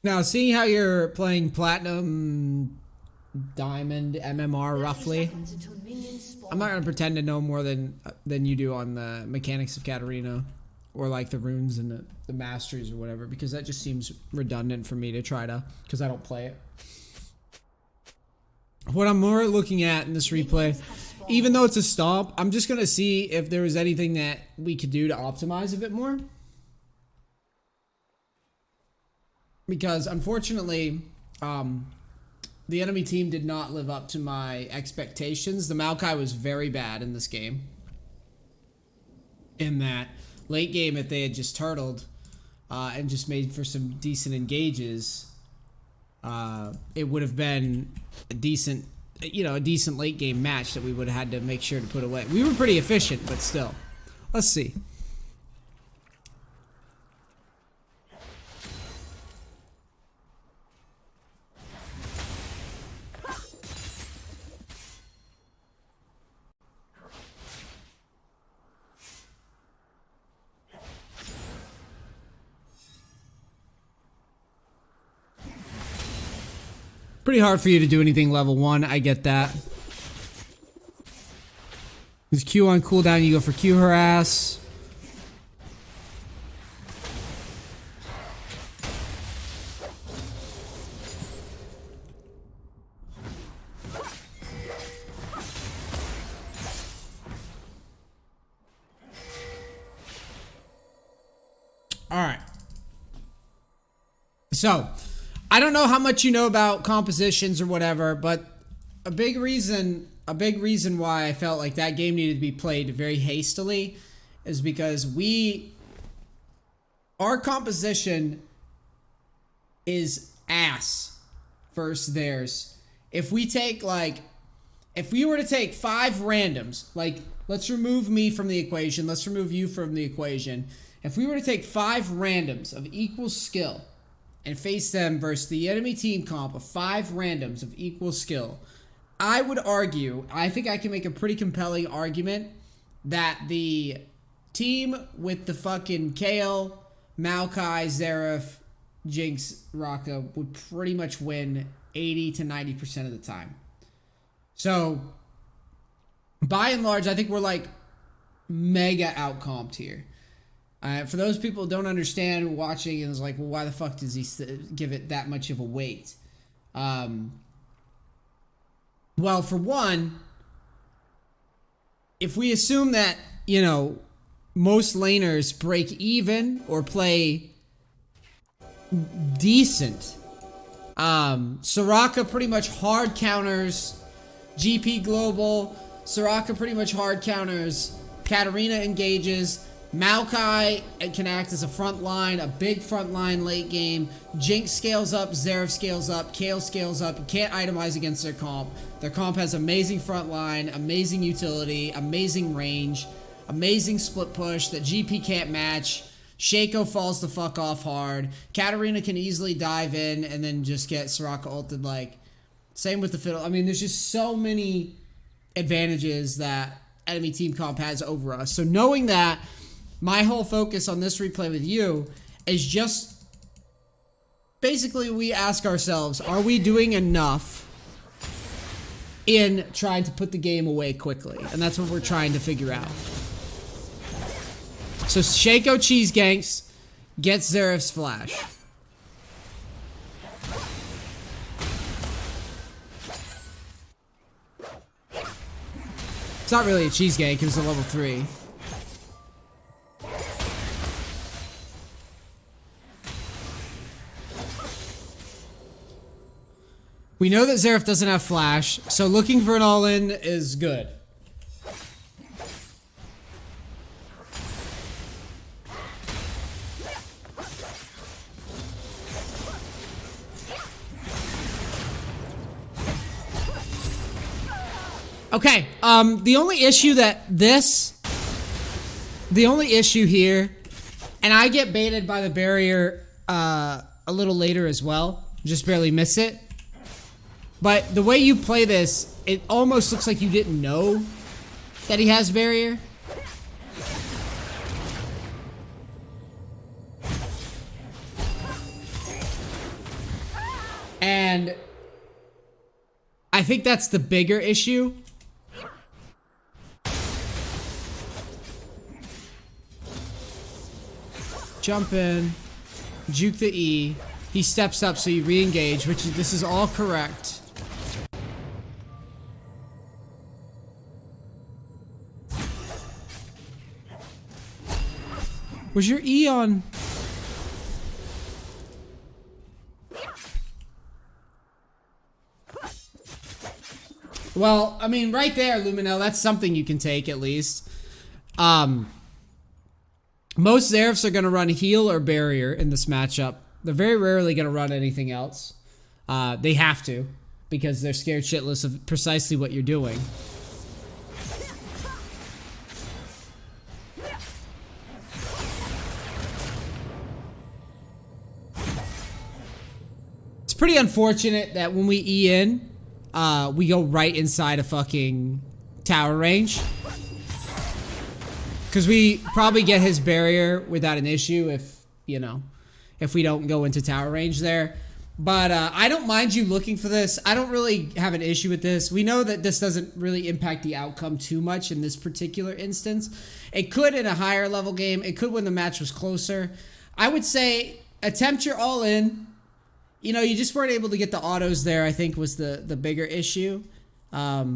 Now, seeing how you're playing Platinum, Diamond, MMR roughly, I'm not gonna pretend to know more than you do on the mechanics of Katarina, or like the runes and the masteries or whatever, because that just seems redundant for me to try to, because I don't play it. What I'm more looking at in this replay, even though it's a stomp, I'm just gonna see if there was anything that we could do to optimize a bit more. Because unfortunately, the enemy team did not live up to my expectations. The Maokai was very bad in this game. In that late game, if they had just turtled and just made for some decent engages, it would have been a decent, a decent late game match that we would have had to make sure to put away. We were pretty efficient, but still. Let's see. Pretty hard for you to do anything level 1, I get that. With Q on cooldown, you go for Q harass. Alright. So, I don't know how much you know about compositions or whatever, but a big reason why I felt like that game needed to be played very hastily is because our composition is ass versus theirs. If we were to take 5 randoms, like, let's remove me from the equation, let's remove you from the equation. If we were to take 5 randoms of equal skill and face them versus the enemy team comp of 5 randoms of equal skill, I would argue, I think I can make a pretty compelling argument that the team with the fucking Kale, Maokai, Xerath, Jinx, Raka would pretty much win 80 to 90% of the time. So, by and large, I think we're like mega outcomped here. For those people who don't understand watching and is like, well, why the fuck does he give it that much of a weight? Well, for one, if we assume that, most laners break even or play decent, Soraka pretty much hard counters GP Global, Soraka pretty much hard counters, Katarina engages, Maokai can act as a front line, a big front line late game. Jinx scales up, Xerath scales up, Kale scales up. You can't itemize against their comp. Their comp has amazing front line, amazing utility, amazing range, amazing split push that GP can't match. Shaco falls the fuck off hard. Katarina can easily dive in and then just get Soraka ulted. Like, same with the fiddle. I mean, there's just so many advantages that enemy team comp has over us. So knowing that, my whole focus on this replay with you is just basically we ask ourselves, are we doing enough in trying to put the game away quickly? And that's what we're trying to figure out. So Shaco cheese ganks, gets Xerath's flash. It's not really a cheese gank, it was a level 3. We know that Xerath doesn't have flash, so looking for an all-in is good. Okay, the only issue here, and I get baited by the barrier a little later as well, just barely miss it. But the way you play this, it almost looks like you didn't know that he has barrier. And I think that's the bigger issue. Jump in, juke the E. He steps up, so you re-engage, which is, this is all correct. Was your E on? Well, I mean, right there, Luminel, that's something you can take at least. Most Zerefs are going to run heal or barrier in this matchup. They're very rarely going to run anything else. They have to, because they're scared shitless of precisely what you're doing. It's pretty unfortunate that when we E in, we go right inside a fucking tower range. Because we probably get his barrier without an issue if, you know, if we don't go into tower range there. But I don't mind you looking for this. I don't really have an issue with this. We know that this doesn't really impact the outcome too much in this particular instance. It could in a higher level game. It could when the match was closer. I would say attempt your all in. You know, you just weren't able to get the autos there, I think, was the bigger issue. I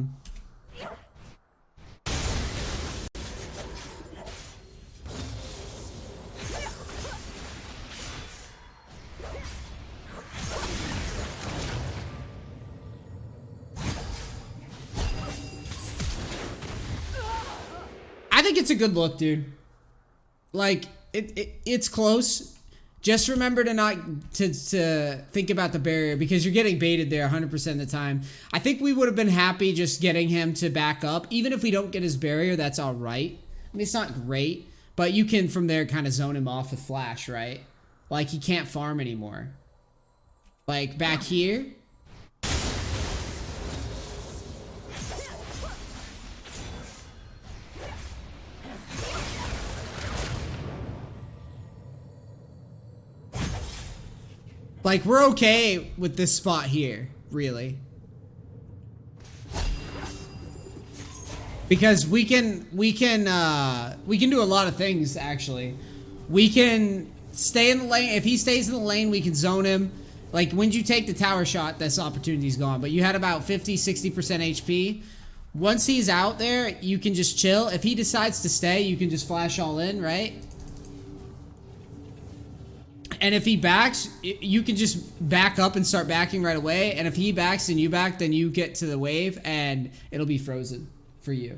think it's a good look, dude. Like, it's close. Just remember to not to think about the barrier, because you're getting baited there 100% of the time. I think we would have been happy just getting him to back up. Even if we don't get his barrier, that's all right. I mean, it's not great, but you can from there kind of zone him off with flash, right? Like, he can't farm anymore. Like, back here. Like, we're okay with this spot here, really. Because we can do a lot of things, actually. We can stay in the lane. If he stays in the lane, we can zone him. Like, when you take the tower shot, this opportunity's gone. But you had about 50-60% HP. Once he's out there, you can just chill. If he decides to stay, you can just flash all in, right? And if he backs, you can just back up and start backing right away. And if he backs and you back, then you get to the wave and it'll be frozen for you.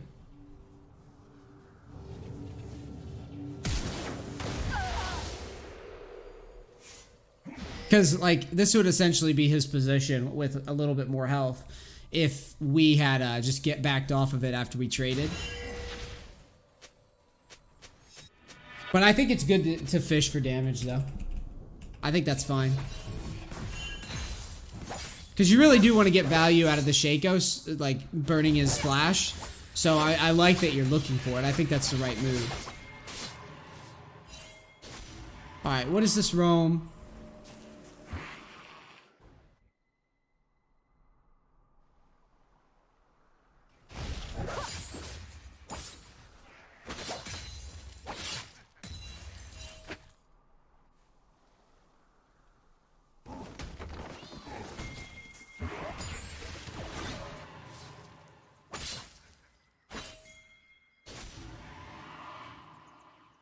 Because, like, this would essentially be his position with a little bit more health if we had just get backed off of it after we traded. But I think it's good to fish for damage, though. I think that's fine. Because you really do want to get value out of the Shaco's, like, burning his flash. So I like that you're looking for it. I think that's the right move. Alright, what is this roam?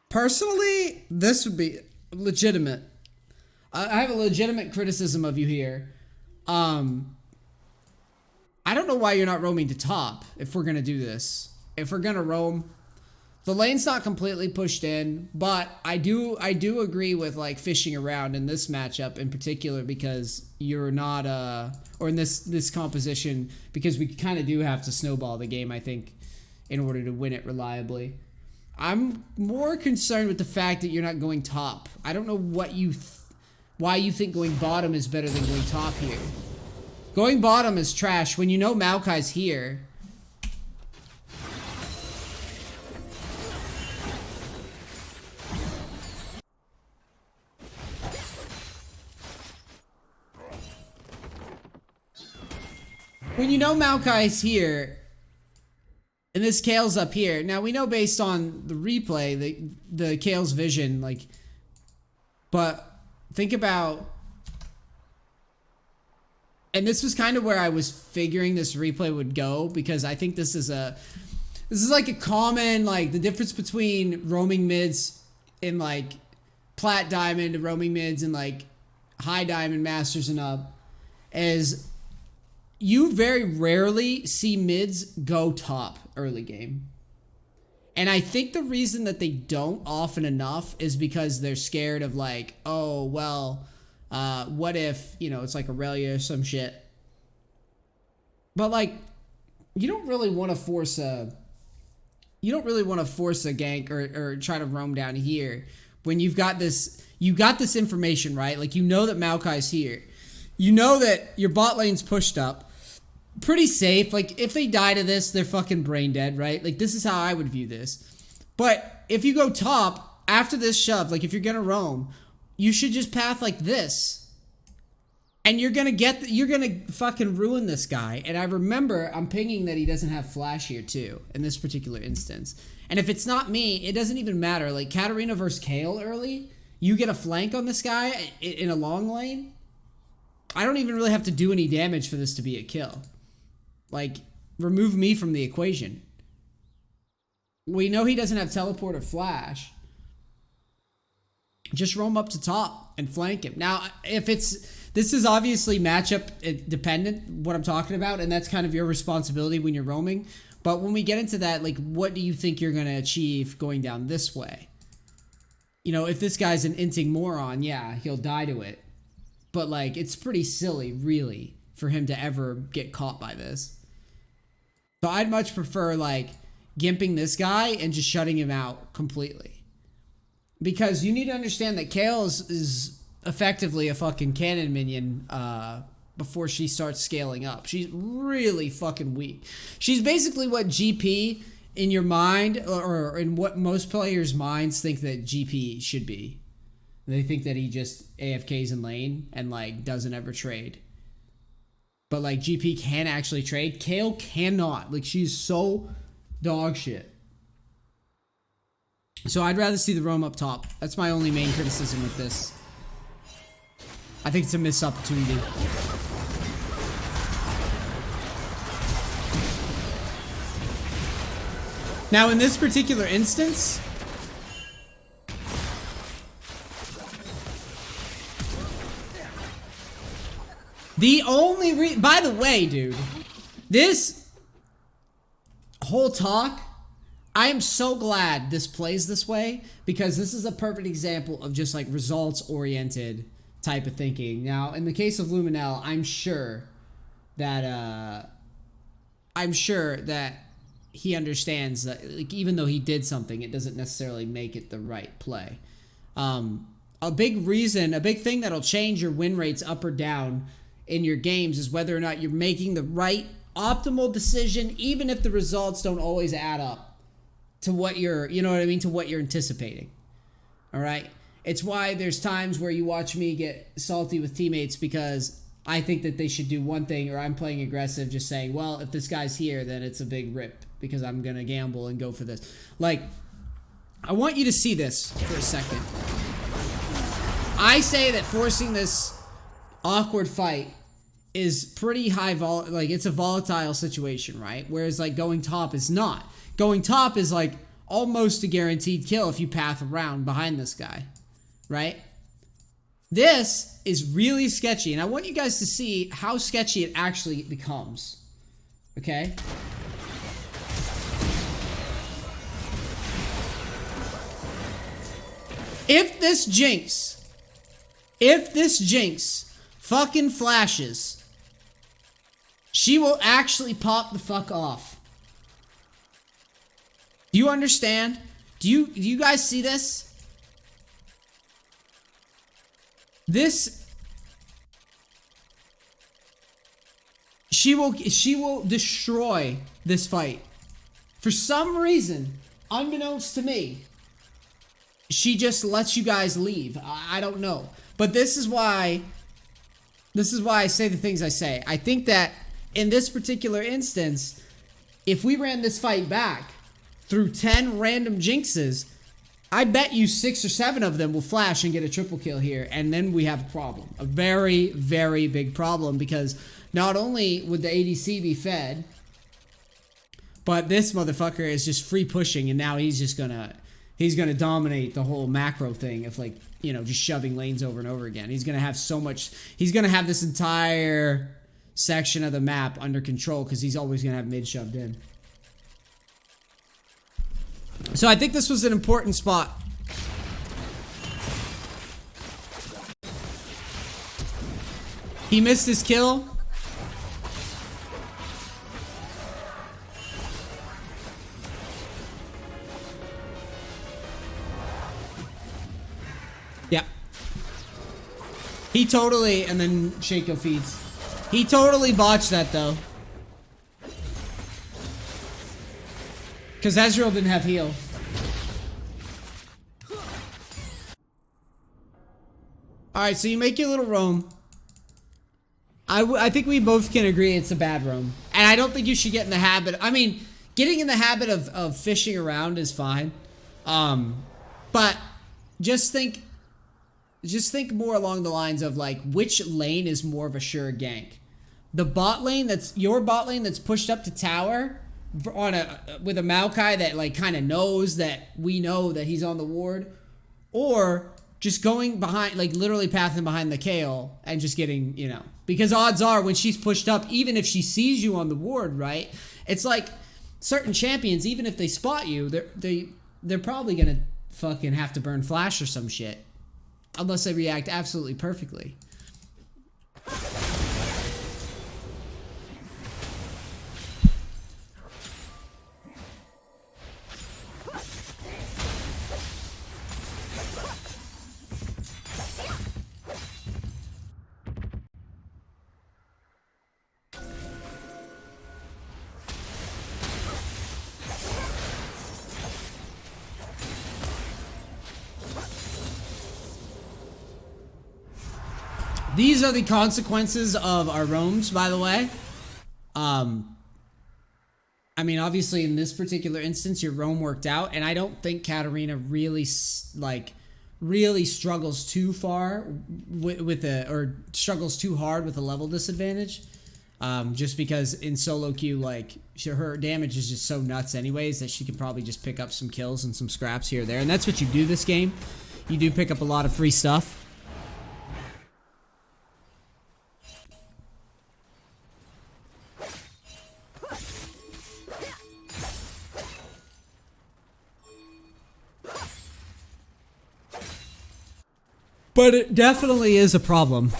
Personally, this would be legitimate. I have a legitimate criticism of you here. I don't know why you're not roaming to top if we're going to do this. If we're going to roam, the lane's not completely pushed in, but I do agree with, like, fishing around in this matchup in particular, because you're not or in this composition, because we kind of do have to snowball the game, I think, in order to win it reliably. I'm more concerned with the fact that you're not going top. I don't know what why you think going bottom is better than going top here. Going bottom is trash when you know Maokai's here. when you know Maokai's here, and this Kale's up here. Now we know based on the replay, the Kale's vision, like, but think about, and this was kind of where I was figuring this replay would go, because I think this is like a common, like, the difference between roaming mids in like plat diamond and roaming mids and like high diamond masters and up is you very rarely see mids go top early game. And I think the reason that they don't often enough is because they're scared of like, oh, well, what if, you know, it's like Aurelia or some shit. But like, you don't really want to force a gank or try to roam down here when you got this information, right? Like, you know that Maokai's here. You know that your bot lane's pushed up. Pretty safe. Like, if they die to this, they're fucking brain dead, right? Like, this is how I would view this. But if you go top after this shove, like, if you're gonna roam, you should just path like this. And you're gonna fucking ruin this guy. And I remember I'm pinging that he doesn't have flash here too, in this particular instance. And if it's not me, it doesn't even matter. Like, Katarina versus Kale early, you get a flank on this guy in a long lane. I don't even really have to do any damage for this to be a kill. Like, remove me from the equation. We know he doesn't have teleport or flash. Just roam up to top and flank him. Now, this is obviously matchup dependent, what I'm talking about, and that's kind of your responsibility when you're roaming. But when we get into that, like, what do you think you're going to achieve going down this way? You know, if this guy's an inting moron, yeah, he'll die to it. But, like, it's pretty silly, really, for him to ever get caught by this. So I'd much prefer, like, gimping this guy and just shutting him out completely. Because you need to understand that Kale is effectively a fucking cannon minion before she starts scaling up. She's really fucking weak. She's basically what GP in your mind, or in what most players' minds think that GP should be. They think that he just AFKs in lane and, like, doesn't ever trade. But, like, GP can actually trade. Kale cannot. Like, she's so dog shit. So I'd rather see the roam up top. That's my only main criticism with this. I think it's a missed opportunity. Now, in this particular instance, the only by the way, dude, this whole talk, I am so glad this plays this way, because this is a perfect example of just like results oriented type of thinking. Now, in the case of Luminel, I'm sure that he understands that, like, even though he did something, it doesn't necessarily make it the right play. A big thing that'll change your win rates up or down in your games is whether or not you're making the right optimal decision, even if the results don't always add up to what you're, you know what I mean, to what you're anticipating. All right? It's why there's times where you watch me get salty with teammates because I think that they should do one thing, or I'm playing aggressive, just saying, well, if this guy's here, then it's a big rip because I'm going to gamble and go for this. Like, I want you to see this for a second. I say that forcing this awkward fight is pretty high like, it's a volatile situation, right? Whereas, like, going top is not. Going top is, like, almost a guaranteed kill if you path around behind this guy, right? This is really sketchy, and I want you guys to see how sketchy it actually becomes, okay? If this Jinx fucking flashes, she will actually pop the fuck off. Do you understand? Do you guys see this? She will destroy this fight. For some reason, unbeknownst to me, she just lets you guys leave. I don't know. But this is why I say the things I say. I think that in this particular instance, if we ran this fight back through 10 random jinxes, I bet you 6 or 7 of them will flash and get a triple kill here, and then we have a problem. A very, very big problem, because not only would the ADC be fed, but this motherfucker is just free pushing, and now he's just gonna dominate the whole macro thing of, like, you know, just shoving lanes over and over again. He's gonna have so much, he's gonna have this entire section of the map under control, because he's always gonna have mid shoved in. So I think this was an important spot. He missed his kill. Yeah. He totally, and then Shaco feeds. He totally botched that though. Because Ezreal didn't have heal. Alright, so you make your little roam. I think we both can agree it's a bad roam. And I don't think you should get in the habit. I mean, getting in the habit of fishing around is fine. But just think more along the lines of, like, which lane is more of a sure gank. The bot lane that's your bot lane that's pushed up to tower on with a Maokai that, like, kind of knows that we know that he's on the ward, or just going behind, like, literally pathing behind the Kayle and just getting, you know, because odds are when she's pushed up, even if she sees you on the ward, right? It's like certain champions, even if they spot you, they're probably gonna fucking have to burn flash or some shit, unless they react absolutely perfectly. These are the consequences of our roams, by the way. I mean, obviously, in this particular instance, your roam worked out, and I don't think Katarina really, like, really struggles too far or struggles too hard with a level disadvantage. Just because in solo queue, like, her damage is just so nuts anyways that she can probably just pick up some kills and some scraps here or there, and that's what you do this game. You do pick up a lot of free stuff. But it definitely is a problem,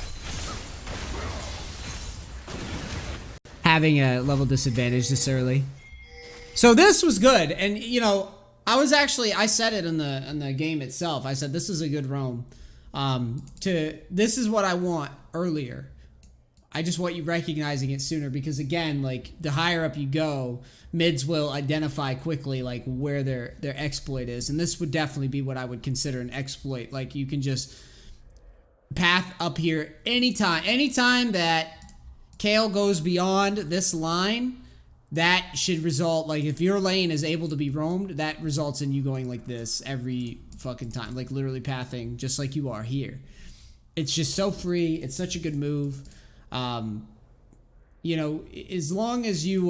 having a level disadvantage this early. So this was good, and you know, I said it in the game itself. I said this is a good roam. This is what I want earlier. I just want you recognizing it sooner, because again, like, the higher up you go, mids will identify quickly, like, where their exploit is, and this would definitely be what I would consider an exploit. Like, you can just path up here anytime that Kayle goes beyond this line, that should result, like, if your lane is able to be roamed, that results in you going like this every fucking time, like literally pathing just like you are here. It's just so free. It's such a good move. You know, as long as you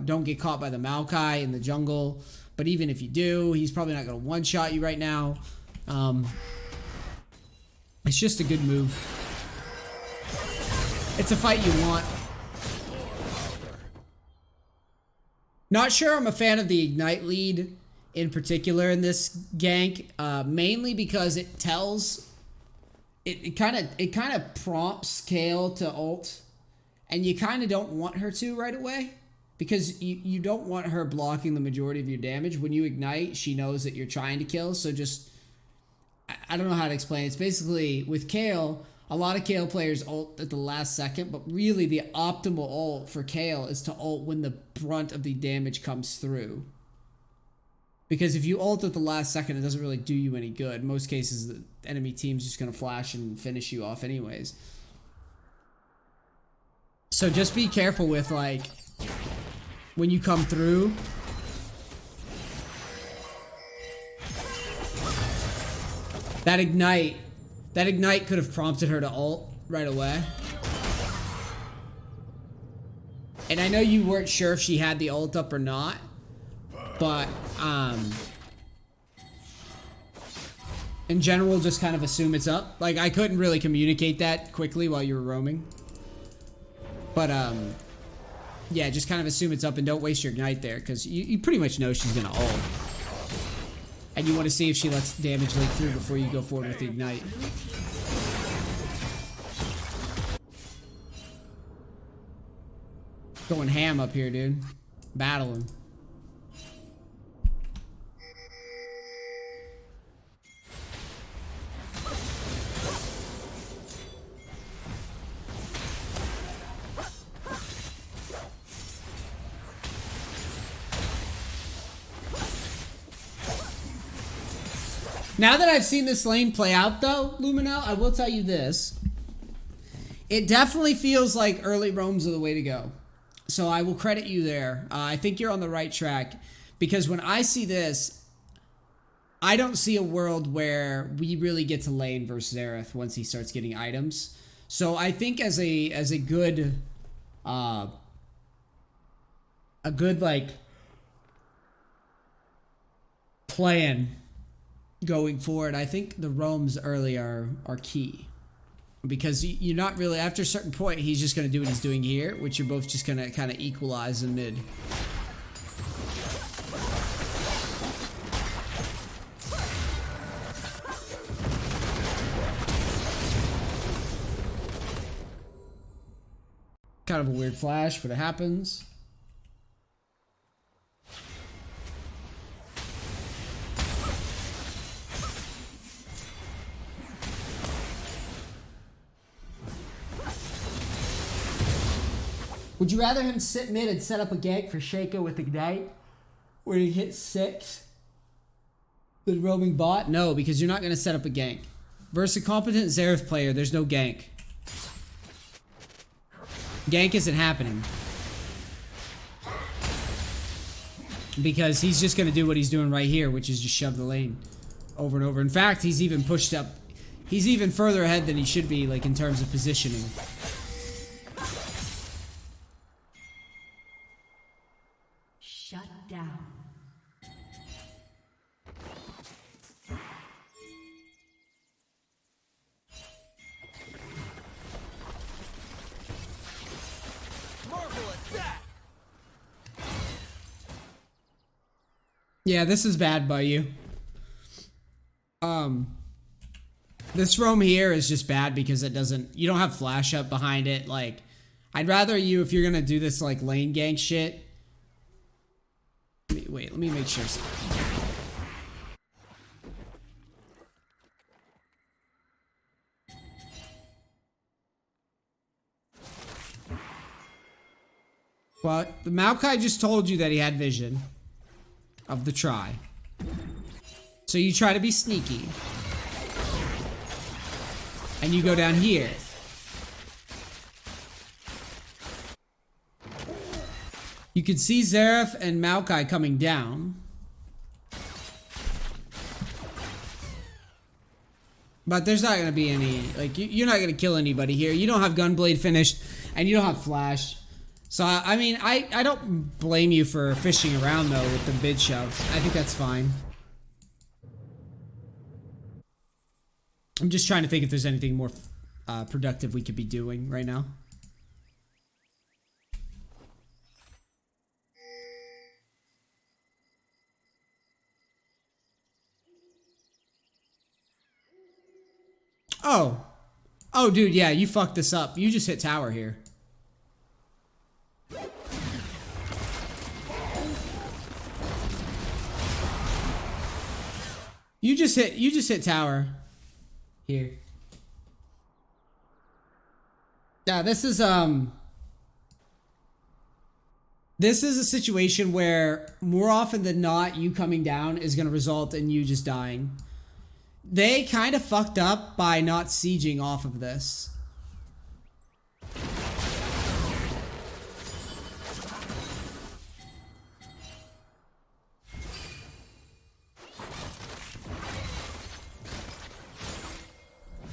don't get caught by the Maokai in the jungle, but even if you do, he's probably not going to one-shot you right now. It's just a good move. It's a fight you want. Not sure I'm a fan of the Ignite lead in particular in this gank, mainly because it tells, it kind of prompts Kayle to ult, and you kind of don't want her to right away, because you don't want her blocking the majority of your damage. When you ignite, she knows that you're trying to kill, so just, I don't know how to explain it. It's basically, with Kayle, a lot of Kayle players ult at the last second, but really the optimal ult for Kayle is to ult when the brunt of the damage comes through. Because if you ult at the last second, it doesn't really do you any good. In most cases, the enemy team's just going to flash and finish you off anyways. So just be careful with, like, when you come through. That ignite could have prompted her to ult right away. And I know you weren't sure if she had the ult up or not, but in general, just kind of assume it's up. Like, I couldn't really communicate that quickly while you were roaming. But yeah, just kind of assume it's up and don't waste your ignite there, because you pretty much know she's gonna ult. And you want to see if she lets damage leak through before you go forward with the ignite. Going ham up here, dude. Battling. Now that I've seen this lane play out, though, Luminel, I will tell you this. It definitely feels like early roams are the way to go. So I will credit you there. I think you're on the right track. Because when I see this, I don't see a world where we really get to lane versus Aerith once he starts getting items. So I think as a good like plan going forward, I think the roams early are key, because you're not really, after a certain point, he's just going to do what he's doing here, which you're both just going to kind of equalize in mid. Kind of a weird flash, but it happens. Would you rather him sit mid and set up a gank for Shaco with Ignite, where he hits 6, than roaming bot? No, because you're not going to set up a gank. Versus a competent Xerath player, there's no gank. Gank isn't happening. Because he's just going to do what he's doing right here, which is just shove the lane over and over. In fact, he's even pushed up. He's even further ahead than he should be, like, in terms of positioning. Shut down. Yeah, this is bad by you. This roam here is just bad because it doesn't, you don't have flash up behind it. Like, I'd rather you, if you're gonna do this like lane gank shit. Wait, let me make sure. Well, the Maokai just told you that he had vision of the try. So you try to be sneaky. And you go down here. You can see Xerath and Maokai coming down. But there's not going to be any, like, you're not going to kill anybody here. You don't have Gunblade finished, and you don't have Flash. So, I mean, I don't blame you for fishing around, though, with the mid shove. I think that's fine. I'm just trying to think if there's anything more productive we could be doing right now. Oh. Oh, dude, yeah, you fucked this up. You just hit tower here. You just hit tower here. Yeah, this is a situation where more often than not you coming down is going to result in you just dying. They kind of fucked up by not sieging off of this.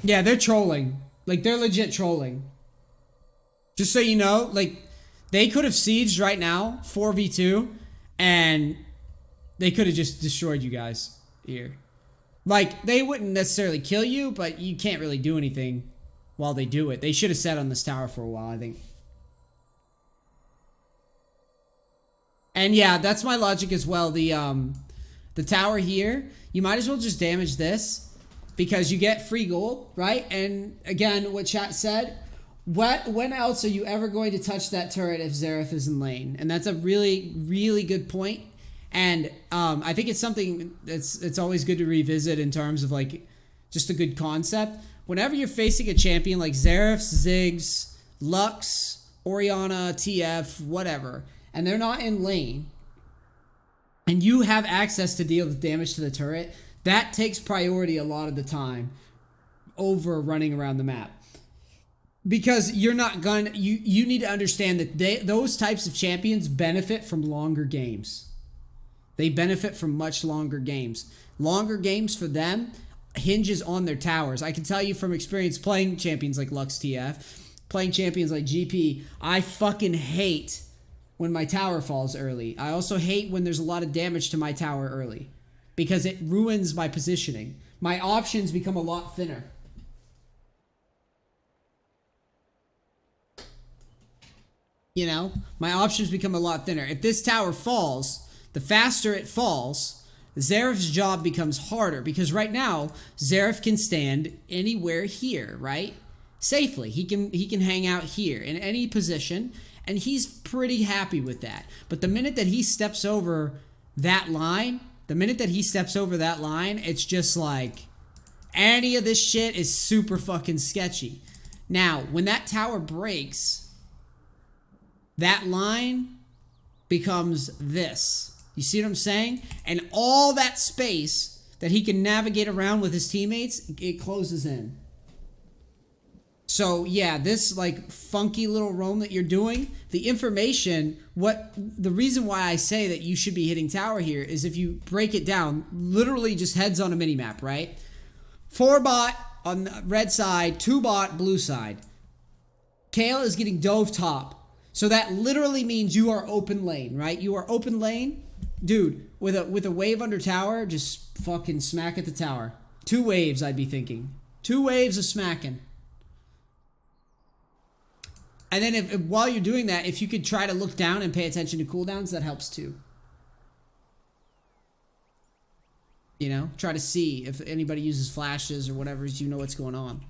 Yeah, they're trolling. Like, they're legit trolling. Just so you know, like, they could have sieged right now, 4v2, and they could have just destroyed you guys here. Like, they wouldn't necessarily kill you, but you can't really do anything while they do it. They should have sat on this tower for a while, I think. And yeah, that's my logic as well. The tower here, you might as well just damage this because you get free gold, right? And again, what chat said, when else are you ever going to touch that turret if Xerath is in lane? And that's a really, really good point. And I think it's something it's always good to revisit in terms of like just a good concept. Whenever you're facing a champion like Xerath, Ziggs, Lux, Orianna, TF, whatever, and they're not in lane, and you have access to deal with damage to the turret, that takes priority a lot of the time over running around the map. Because you're not gonna, you need to understand that those types of champions benefit from longer games. They benefit from much longer games. Longer games for them hinges on their towers. I can tell you from experience playing champions like Lux TF, playing champions like GP, I fucking hate when my tower falls early. I also hate when there's a lot of damage to my tower early because it ruins my positioning. My options become a lot thinner. You know, my options become a lot thinner. If this tower falls, the faster it falls, Xerath's job becomes harder because right now Xerath can stand anywhere here, right? Safely. He can hang out here in any position, and he's pretty happy with that. But the minute that he steps over that line, it's just like any of this shit is super fucking sketchy. Now, when that tower breaks, that line becomes this. You see what I'm saying? And all that space that he can navigate around with his teammates, it closes in. So yeah, this like funky little roam that you're doing, the information, the reason why I say that you should be hitting tower here is if you break it down, literally just heads on a minimap, right? 4 bot on the red side, 2 bot blue side. Kale is getting dove top. So that literally means you are open lane, right? You are open lane. Dude, with a wave under tower, just fucking smack at the tower. 2 waves, I'd be thinking. 2 waves of smacking. And then if while you're doing that, if you could try to look down and pay attention to cooldowns, that helps too. You know, try to see if anybody uses flashes or whatever, so you know what's going on.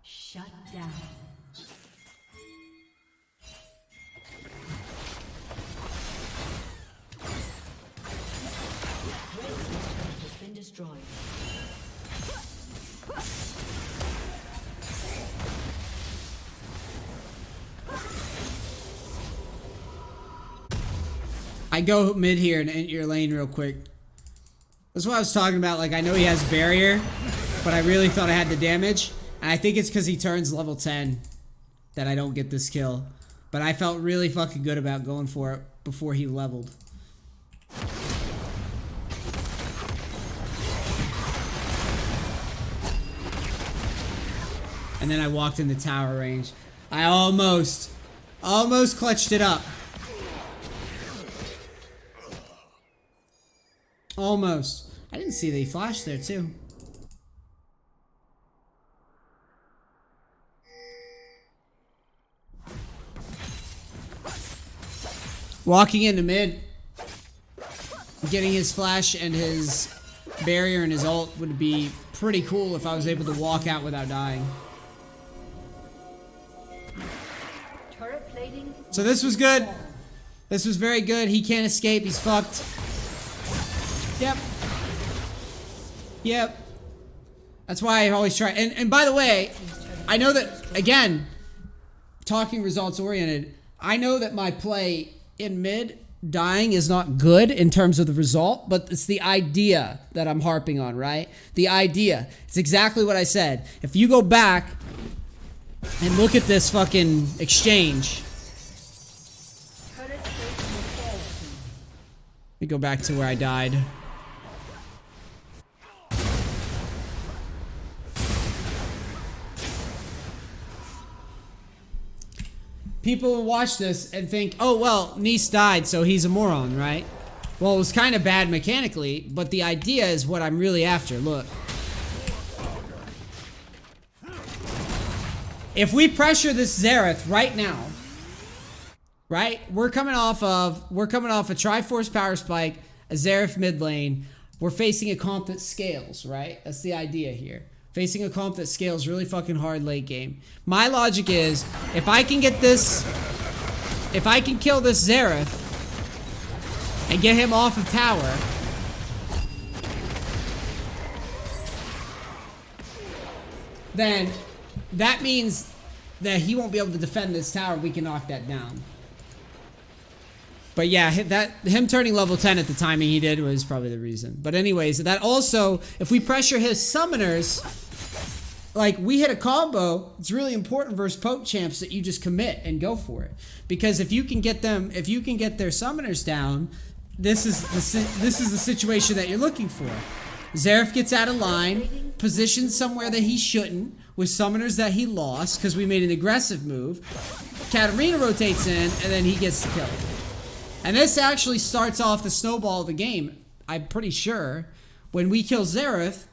Shut down. Destroyed. I go mid here and enter your lane real quick. That's what I was talking about. Like, I know he has barrier, but I really thought I had the damage. And I think it's because he turns level 10 that I don't get this kill. But I felt really fucking good about going for it before he leveled. And then I walked into tower range. I almost clutched it up. Almost. I didn't see they flashed there too. Walking into mid, getting his flash and his barrier and his ult would be pretty cool if I was able to walk out without dying. So this was good. This was very good. He can't escape. He's fucked. Yep. Yep. That's why I always try. And by the way, I know that, again, talking results oriented, I know that my play in mid, dying is not good in terms of the result, but it's the idea that I'm harping on, right? The idea. It's exactly what I said. If you go back and look at this fucking exchange. Let me go back to where I died. people will watch this and think, oh, well, Neace died, so he's a moron, right? Well, it was kind of bad mechanically, but the idea is what I'm really after. Look. If we pressure this Xerath right now, right? We're coming off a Triforce Power Spike, a Xerath mid lane. We're facing a comp that scales, right? That's the idea here. Facing a comp that scales really fucking hard late game. My logic is, if I can kill this Xerath and get him off of tower, then that means that he won't be able to defend this tower. We can knock that down. But yeah, him turning level 10 at the timing he did was probably the reason. But anyways, that also, if we pressure his summoners, like we hit a combo, it's really important versus poke champs that you just commit and go for it. Because if you can get their summoners down, this is the situation that you're looking for. Xerath gets out of line, positioned somewhere that he shouldn't, with summoners that he lost because we made an aggressive move. Katarina rotates in, and then he gets the kill. And this actually starts off the snowball of the game. I'm pretty sure when we kill Xerath,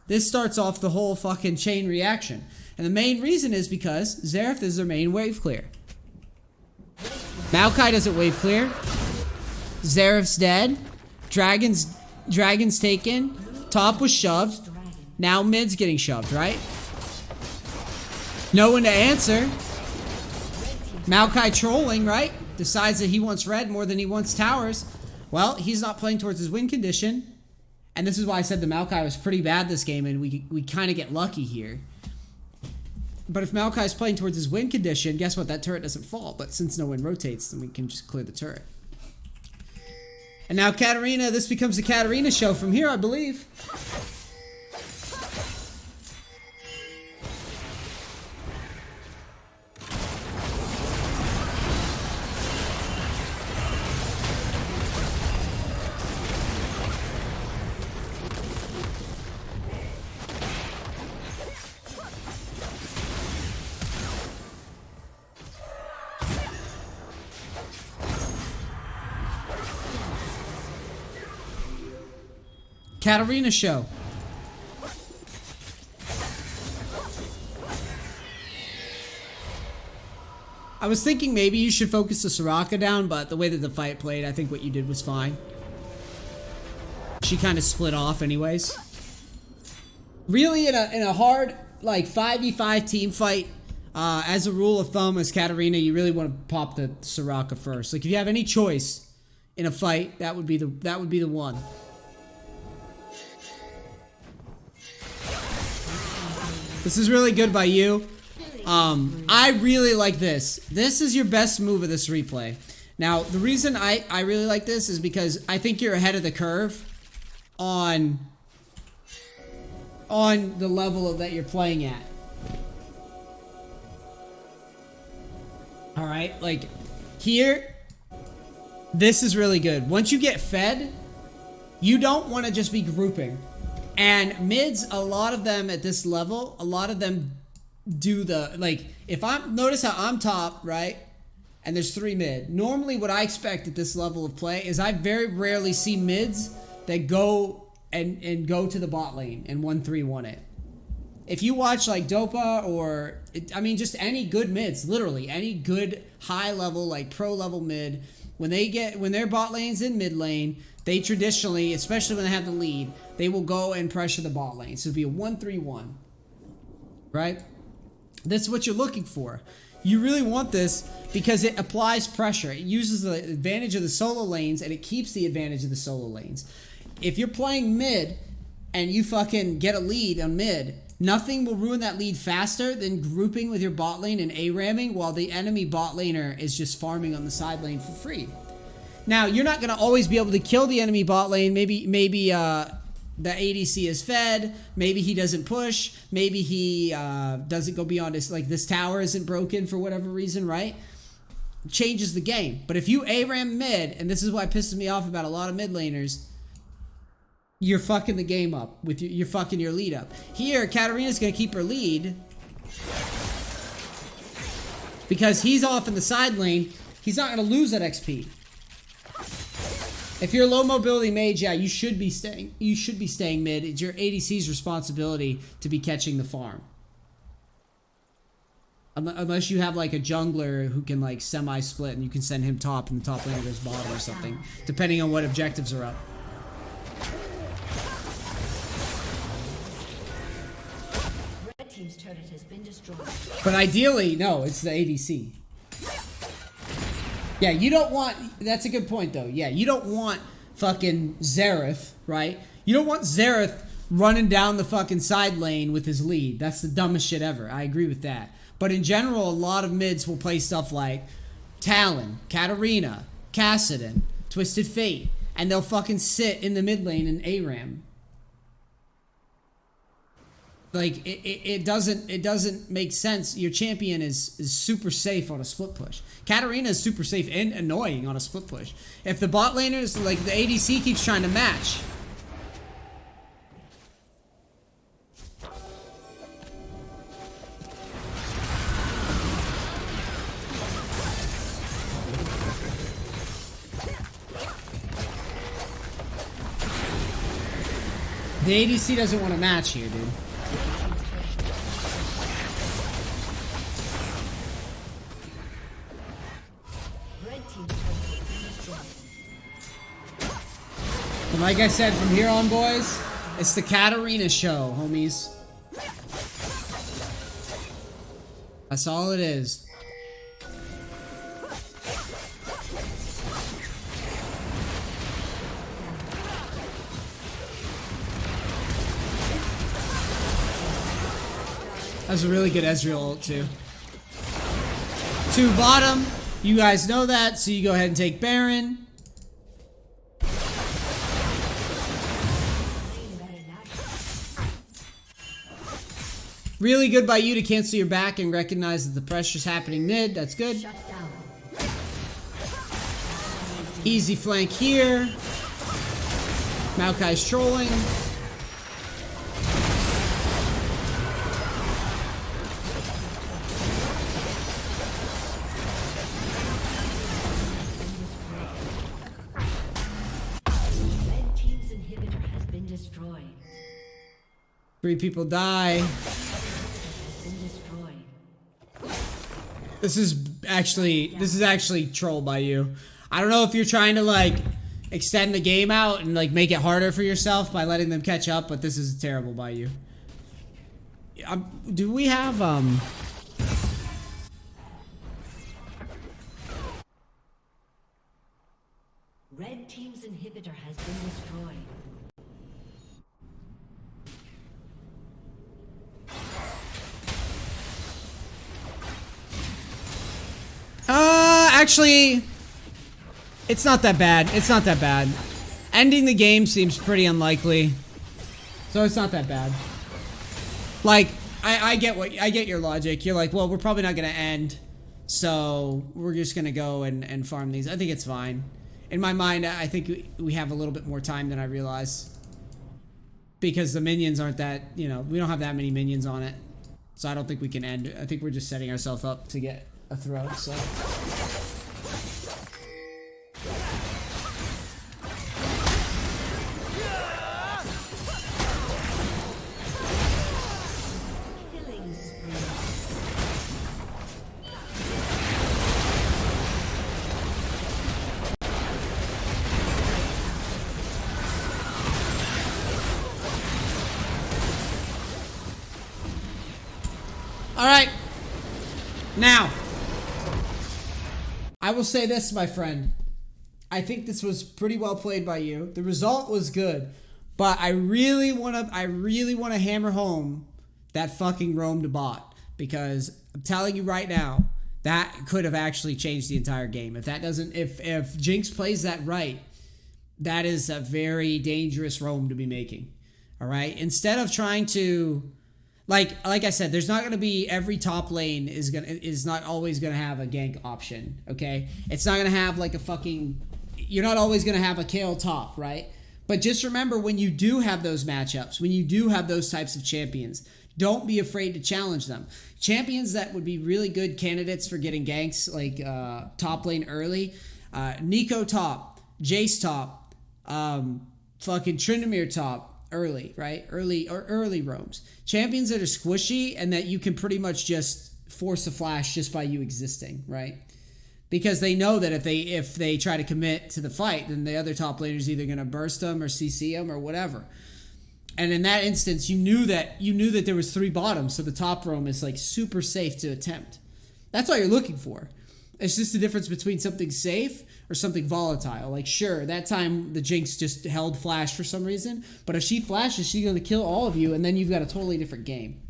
this starts off the whole fucking chain reaction. And the main reason is because Xerath is their main wave clear. Maokai doesn't wave clear. Xerath's dead. Dragon's taken. Top was shoved. Now mid's getting shoved, right? No one to answer. Maokai trolling, right? Decides that he wants red more than he wants towers. Well, he's not playing towards his win condition. And this is why I said the Maokai was pretty bad this game, and we kind of get lucky here. But if Maokai's playing towards his win condition, guess what? That turret doesn't fall. But since no one rotates, then we can just clear the turret. And now Katarina, this becomes the Katarina show from here, I believe. Katarina show. I was thinking maybe you should focus the Soraka down, but the way that the fight played, I think what you did was fine. She kind of split off anyways. Really, in a hard, like, 5v5 team fight, as a rule of thumb, as Katarina, you really want to pop the Soraka first. Like, if you have any choice in a fight, that would be the one. This is really good by you. I really like this. This is your best move of this replay. Now, the reason I really like this is because I think you're ahead of the curve on the level that you're playing at. Alright, like, here, this is really good. Once you get fed, you don't want to just be grouping. And mids, a lot of them at this level, a lot of them do the, like, notice how I'm top, right? And there's 3 mid. Normally what I expect at this level of play is I very rarely see mids that go and go to the bot lane and 1-3-1 it. If you watch like Dopa or, just any good mids, literally any good high level, like pro level mid, when their bot lane's in mid lane, they traditionally, especially when they have the lead, they will go and pressure the bot lane. So it'll be a 1-3-1, right? That's what you're looking for. You really want this because it applies pressure. It uses the advantage of the solo lanes and it keeps the advantage of the solo lanes. If you're playing mid and you fucking get a lead on mid, nothing will ruin that lead faster than grouping with your bot lane and A-ramming while the enemy bot laner is just farming on the side lane for free. Now, you're not going to always be able to kill the enemy bot lane. Maybe the ADC is fed. Maybe he doesn't push. Maybe he doesn't go beyond his, like, this tower isn't broken for whatever reason, right? Changes the game. But if you ARAM mid, and this is why it pisses me off about a lot of mid laners, you're fucking the game up. You're fucking your lead up. Here, Katarina's going to keep her lead. Because he's off in the side lane, he's not going to lose that XP. If you're a low mobility mage, yeah, you should be staying mid. It's your ADC's responsibility to be catching the farm. Unless you have like a jungler who can like semi-split and you can send him top and the top laner goes bottom or something, depending on what objectives are up. Red team's turret has been destroyed. But ideally, no, it's the ADC. Yeah, you don't want... That's a good point, though. Yeah, you don't want fucking Xerath, right? You don't want Xerath running down the fucking side lane with his lead. That's the dumbest shit ever. I agree with that. But in general, a lot of mids will play stuff like Talon, Katarina, Kassadin, Twisted Fate, and they'll fucking sit in the mid lane in ARAM. Like, it doesn't make sense. Your champion is super safe on a split push. Katarina is super safe and annoying on a split push. If the bot laners, like the ADC keeps trying to match. The ADC doesn't want to match here, dude. And like I said, from here on, boys, it's the Katarina show, homies. That's all it is. That's a really good Ezreal ult, too. 2 bottom. You guys know that, so you go ahead and take Baron. Really good by you to cancel your back and recognize that the pressure's happening mid. That's good. Easy flank here. Maokai's trolling. Red team's inhibitor has been destroyed. 3 people die. This is actually troll by you. I don't know if you're trying to like extend the game out and like make it harder for yourself by letting them catch up, but this is terrible by you. Do we have Red team's inhibitor has been destroyed. Actually, it's not that bad. It's not that bad. Ending the game seems pretty unlikely. So it's not that bad. Like, I get your logic. You're like, well, we're probably not gonna end, so we're just gonna go and farm these. I think it's fine. In my mind, I think we have a little bit more time than I realize. Because the minions aren't that, you know, we don't have that many minions on it. So I don't think we can end. I think we're just setting ourselves up to get a throw, so. All right. Now, I will say this, my friend. I think this was pretty well played by you. The result was good, but I really want to hammer home that fucking roam to bot, because I'm telling you right now, that could have actually changed the entire game. If Jinx plays that right, that is a very dangerous roam to be making. All right? Instead of trying to like I said, there's not going to be every top lane is not always going to have a gank option, okay? It's not going to have like a fucking, you're not always going to have a Kayle top, right? But just remember, when you do have those matchups, when you do have those types of champions, Don't be afraid to challenge them. Champions that would be really good candidates for getting ganks, like top lane early. Nico top, Jace top, fucking Tryndamere top early, right? Early roams. Champions that are squishy and that you can pretty much just force a flash just by you existing, right? Because they know that if they try to commit to the fight, then the other top laner is either going to burst them or CC them or whatever. And in that instance, you knew that there was 3 bottoms, so the top roam is like super safe to attempt. That's all you're looking for. It's just the difference between something safe or something volatile. Like, sure, that time the Jinx just held flash for some reason, but if she flashes, she's going to kill all of you, and then you've got a totally different game.